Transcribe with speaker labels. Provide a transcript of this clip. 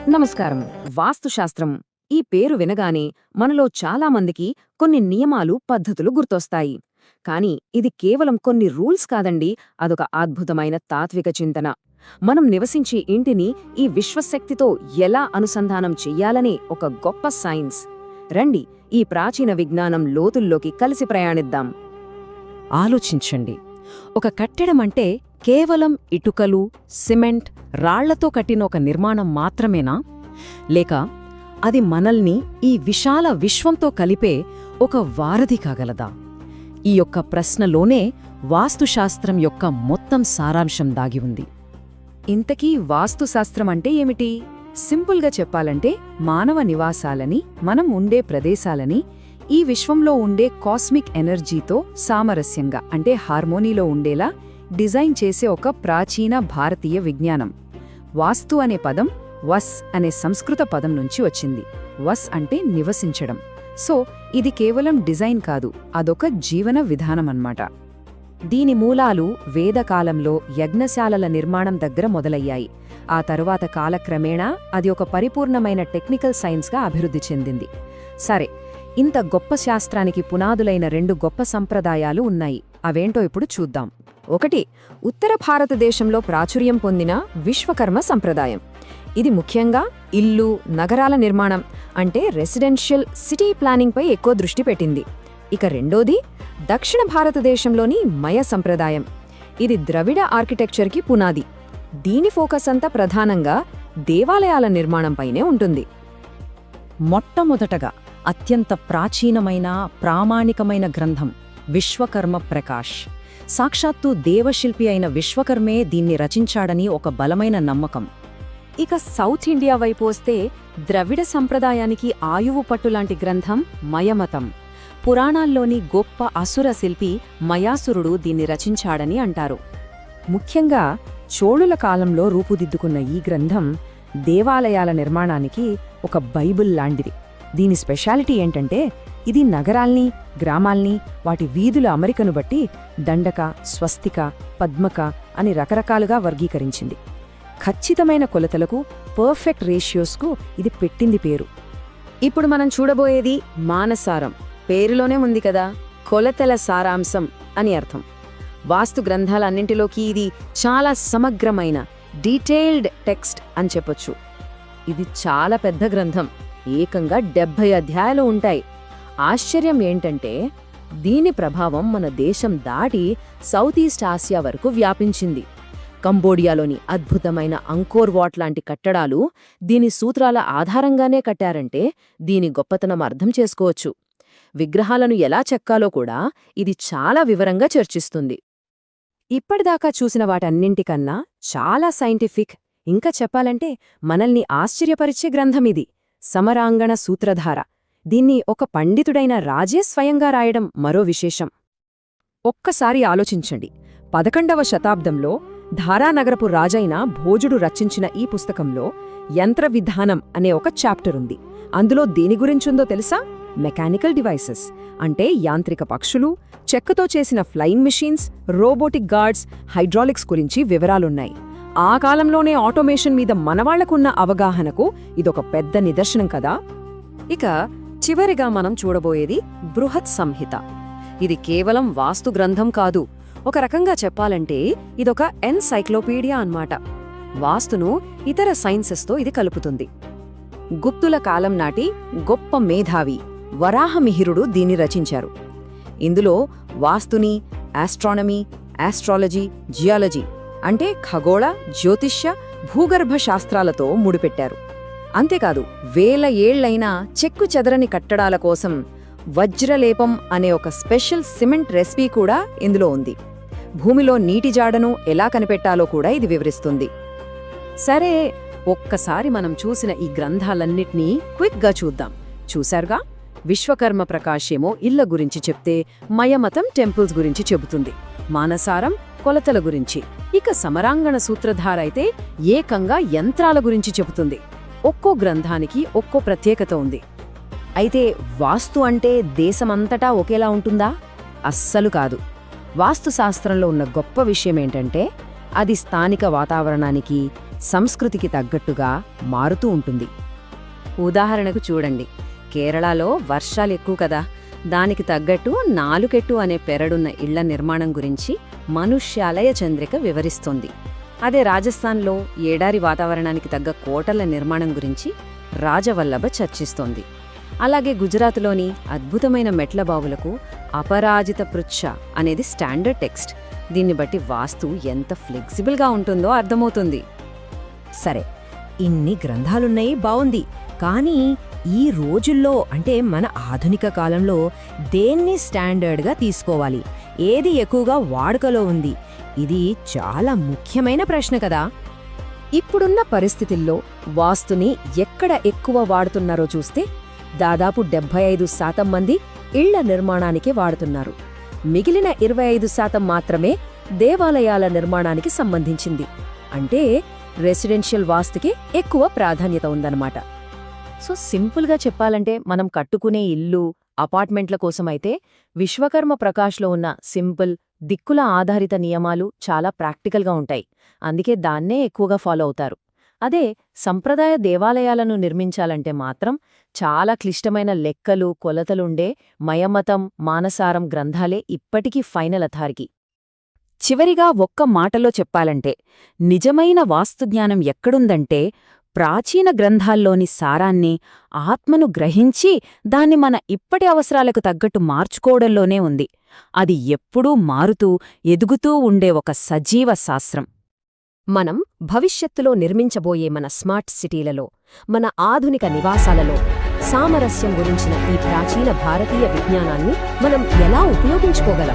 Speaker 1: నమస్కారం. వాస్తుశాస్త్రం ఈ పేరు వినగానే మనలో చాలామందికి కొన్ని నియమాలు, పద్ధతులు గుర్తొస్తాయి. కాని ఇది కేవలం కొన్ని రూల్స్ కాదండి, అదొక అద్భుతమైన తాత్విక చింతన. మనం నివసించే ఇంటిని ఈ విశ్వశక్తితో ఎలా అనుసంధానం చెయ్యాలనే ఒక గొప్ప సైన్స్. రండి, ఈ ప్రాచీన విజ్ఞానం లోతుల్లోకి కలిసి ప్రయాణిద్దాం.
Speaker 2: ఆలోచించండి, ఒక కట్టడమంటే కేవలం ఇటుకలు, సిమెంట్, రాళ్లతో కట్టిన ఒక నిర్మాణం మాత్రమేనా? లేక అది మనల్ని ఈ విశాల విశ్వంతో కలిపే ఒక వారధి కాగలదా? ఈ యొక్క ప్రశ్నలోనే వాస్తుశాస్త్రం యొక్క మొత్తం సారాంశం దాగి ఉంది.
Speaker 1: ఇంతకీ వాస్తుశాస్త్రం అంటే ఏమిటి? సింపుల్గా చెప్పాలంటే మానవ నివాసాలని, మనం ఉండే ప్రదేశాలని ఈ విశ్వంలో ఉండే కాస్మిక్ ఎనర్జీతో సామరస్యంగా అంటే హార్మోనీలో ఉండేలా డిజైన్ చేసే ఒక ప్రాచీన భారతీయ విజ్ఞానం. వాస్తు అనే పదం వస్ అనే సంస్కృత పదం నుంచి వచ్చింది. వస్ అంటే నివసించడం. సో ఇది కేవలం డిజైన్ కాదు, అదొక జీవన విధానమన్నమాట. దీని మూలాలు వేదకాలంలో యజ్ఞశాలల నిర్మాణం దగ్గర మొదలయ్యాయి. ఆ తరువాత కాలక్రమేణా అది ఒక పరిపూర్ణమైన టెక్నికల్ సైన్స్గా అభివృద్ధి చెందింది. సరే, ఇంత గొప్ప శాస్త్రానికి పునాదులైన రెండు గొప్ప సంప్రదాయాలు ఉన్నాయి. అవేంటో ఇప్పుడు చూద్దాం. ఒకటి, ఉత్తర భారతదేశంలో ప్రాచుర్యం పొందిన విశ్వకర్మ సంప్రదాయం. ఇది ముఖ్యంగా ఇల్లు, నగరాల నిర్మాణం అంటే రెసిడెన్షియల్ సిటీ ప్లానింగ్పై ఎక్కువ దృష్టి పెట్టింది. ఇక రెండోది, దక్షిణ భారతదేశంలోని మయ సంప్రదాయం. ఇది ద్రవిడ ఆర్కిటెక్చర్కి పునాది. దీని ఫోకస్ అంతా ప్రధానంగా దేవాలయాల నిర్మాణంపైనే ఉంటుంది.
Speaker 2: మొట్టమొదటగా అత్యంత ప్రాచీనమైన, ప్రామాణికమైన గ్రంథం విశ్వకర్మ ప్రకాష్. సాక్షాత్తు దేవశిల్పి అయిన విశ్వకర్మే దీన్ని రచించాడని ఒక బలమైన నమ్మకం.
Speaker 1: ఇక సౌత్ ఇండియా వైపు వస్తే ద్రవిడ సంప్రదాయానికి ఆయువు పట్టులాంటి గ్రంథం మయమతం. పురాణాల్లోని గొప్ప అసుర శిల్పి మయాసురుడు దీన్ని రచించాడని అంటారు. ముఖ్యంగా చోళుల కాలంలో రూపుదిద్దుకున్న ఈ గ్రంథం దేవాలయాల నిర్మాణానికి ఒక బైబిల్ లాంటిది. దీని స్పెషాలిటీ ఏంటంటే ఇది నగరాల్ని, గ్రామాల్ని, వాటి వీధుల అమరికను బట్టి దండక, స్వస్తిక, పద్మక అని రకరకాలుగా వర్గీకరించింది. ఖచ్చితమైన కొలతలకు, పర్ఫెక్ట్ రేషియోస్కు ఇది పెట్టింది పేరు. ఇప్పుడు మనం చూడబోయేది మానసారం. పేరులోనే ఉంది కదా, కొలతల సారాంశం అని అర్థం. వాస్తు గ్రంథాలన్నింటిలోకి ఇది చాలా సమగ్రమైన, డీటెయిల్డ్ టెక్స్ట్ అని చెప్పొచ్చు. ఇది చాలా పెద్ద గ్రంథం, ఏకంగా 70 అధ్యాయాలు ఉంటాయి. ఆశ్చర్యం ఏంటంటే దీని ప్రభావం మన దేశం దాటి సౌత్ ఈస్ట్ ఆసియా వరకు వ్యాపించింది. కంబోడియాలోని అద్భుతమైన అంకోర్ వాట్ లాంటి కట్టడాలు దీని సూత్రాల ఆధారంగానే కట్టారంటే దీని గొప్పతనం అర్థం చేసుకోవచ్చు. విగ్రహాలను ఎలా చెక్కాలో కూడా ఇది చాలా వివరంగా చర్చిస్తుంది. ఇప్పటిదాకా చూసిన వాటన్నింటికన్నా చాలా సైంటిఫిక్, ఇంకా చెప్పాలంటే మనల్ని ఆశ్చర్యపరిచే గ్రంథమిది. సమరాంగణ సూత్రధార. దీన్ని ఒక పండితుడైన రాజే స్వయంగా రాయడం మరో విశేషం. ఒక్కసారి ఆలోచించండి, 11వ శతాబ్దంలో ధారానగరపు రాజైన భోజుడు రచించిన ఈ పుస్తకంలో యంత్ర విధానం అనే ఒక చాప్టరుంది. అందులో దేని గురించుందో తెలుసా? మెకానికల్ డివైసెస్ అంటే యాంత్రిక పక్షులు, చెక్కతో చేసిన flying machines, robotic guards, hydraulics గురించి వివరాలున్నాయి. ఆ కాలంలోనే ఆటోమేషన్ మీద మనవాళ్లకున్న అవగాహనకు ఇదొక పెద్ద నిదర్శనం కదా. ఇక చివరిగా మనం చూడబోయేది బృహత్ సంహిత. ఇది కేవలం వాస్తు గ్రంథం కాదు, ఒక రకంగా చెప్పాలంటే ఇదొక ఎన్సైక్లోపీడియా అన్నమాట. వాస్తును ఇతర సైన్సెస్తో ఇది కలుపుతుంది. గుప్తుల కాలం నాటి గొప్ప మేధావి వరాహమిహిరుడు దీన్ని రచించారు. ఇందులో వాస్తుని ఆస్ట్రానమీ, ఆస్ట్రాలజీ, జియాలజీ అంటే ఖగోళ, జ్యోతిష్య, భూగర్భ శాస్త్రాలతో ముడిపెట్టారు. అంతేకాదు, వేల ఏళ్లైనా చెక్కు చెదరని కట్టడాల కోసం వజ్రలేపం అనే ఒక స్పెషల్ సిమెంట్ రెసిపీ కూడా ఇందులో ఉంది. భూమిలో నీటి జాడను ఎలా కనిపెట్టాలో కూడా ఇది వివరిస్తుంది. సరే, ఒక్కసారి మనం చూసిన ఈ గ్రంథాలన్నిటినీ క్విక్గా చూద్దాం. చూశారుగా, విశ్వకర్మ ప్రకాశేమో ఇళ్ల గురించి చెప్తే, మయమతం టెంపుల్స్ గురించి చెబుతుంది, మానసారం కొలతల గురించి, ఇక సమరాంగణ సూత్రధార అయితే ఏకంగా యంత్రాల గురించి చెబుతుంది. ఒక్కో గ్రంథానికి ఒక్కో ప్రత్యేకత ఉంది. అయితే వాస్తు అంటే దేశమంతటా ఒకేలా ఉంటుందా? అస్సలు కాదు. వాస్తుశాస్త్రంలో ఉన్న గొప్ప విషయమేంటంటే అది స్థానిక వాతావరణానికి,
Speaker 2: సంస్కృతికి తగ్గట్టుగా మారుతూ ఉంటుంది.
Speaker 1: ఉదాహరణకు చూడండి, కేరళలో వర్షాలు ఎక్కువ కదా, దానికి తగ్గట్టు నాలుకెట్టు అనే పెరడున్న ఇళ్ల నిర్మాణం గురించి మనుష్యాలయ చంద్రిక వివరిస్తోంది. అదే రాజస్థాన్లో ఏడారి వాతావరణానికి తగ్గ కోటల నిర్మాణం గురించి రాజవల్లభ చర్చిస్తోంది. అలాగే గుజరాత్లోని అద్భుతమైన మెట్ల బావులకు అపరాజిత పృచ్ఛ అనేది స్టాండర్డ్ టెక్స్ట్. దీన్ని బట్టి వాస్తు ఎంత ఫ్లెక్సిబుల్గా ఉంటుందో అర్థమవుతుంది.
Speaker 2: సరే, ఇన్ని గ్రంథాలున్నాయి, బావుంది. కానీ ఈ రోజుల్లో, అంటే మన ఆధునిక కాలంలో దేన్ని స్టాండర్డ్గా తీసుకోవాలి, ఏది ఎక్కువగా వాడుకలో ఉంది? ఇది చాలా ముఖ్యమైన ప్రశ్న కదా. ఇప్పుడున్న పరిస్థితుల్లో వాస్తుని ఎక్కడ ఎక్కువ వాడుతున్నారో చూస్తే దాదాపు 75% మంది ఇళ్ల నిర్మాణానికే వాడుతున్నారు. మిగిలిన 25% మాత్రమే దేవాలయాల నిర్మాణానికి సంబంధించింది. అంటే రెసిడెన్షియల్ వాస్తుకే ఎక్కువ ప్రాధాన్యత ఉందన్నమాట. సో సింపుల్గా చెప్పాలంటే, మనం కట్టుకునే ఇల్లు, అపార్ట్మెంట్ల కోసమైతే విశ్వకర్మ ప్రకాష్లో ఉన్న సింపుల్, దిక్కుల ఆధారిత నియమాలు చాలా ప్రాక్టికల్గా ఉంటాయి. అందుకే దాన్నే ఎక్కువగా ఫాలో అవుతారు. అదే సంప్రదాయ దేవాలయాలను నిర్మించాలంటే మాత్రం చాలా క్లిష్టమైన లెక్కలు, కొలతలుండే మయమతం, మానసారం గ్రంథాలే ఇప్పటికీ ఫైనల్ అథారిటీ. చివరిగా ఒక్క మాటలో చెప్పాలంటే, నిజమైన వాస్తుజ్ఞానం ఎక్కడుందంటే ప్రాచీన గ్రంథాల్లోని సారాన్ని, ఆత్మను గ్రహించి దాన్ని మన ఇప్పటి అవసరాలకు తగ్గట్టు మార్చుకోవడంలోనే ఉంది. అది ఎప్పుడూ మారుతూ, ఎదుగుతూ ఉండే ఒక సజీవ శాస్త్రం. మనం భవిష్యత్తులో నిర్మించబోయే మన స్మార్ట్ సిటీలలో, మన ఆధునిక నివాసాలలో సామరస్యం గురించిన ఈ ప్రాచీన భారతీయ విజ్ఞానాన్ని మనం ఎలా ఉపయోగించుకోగలం?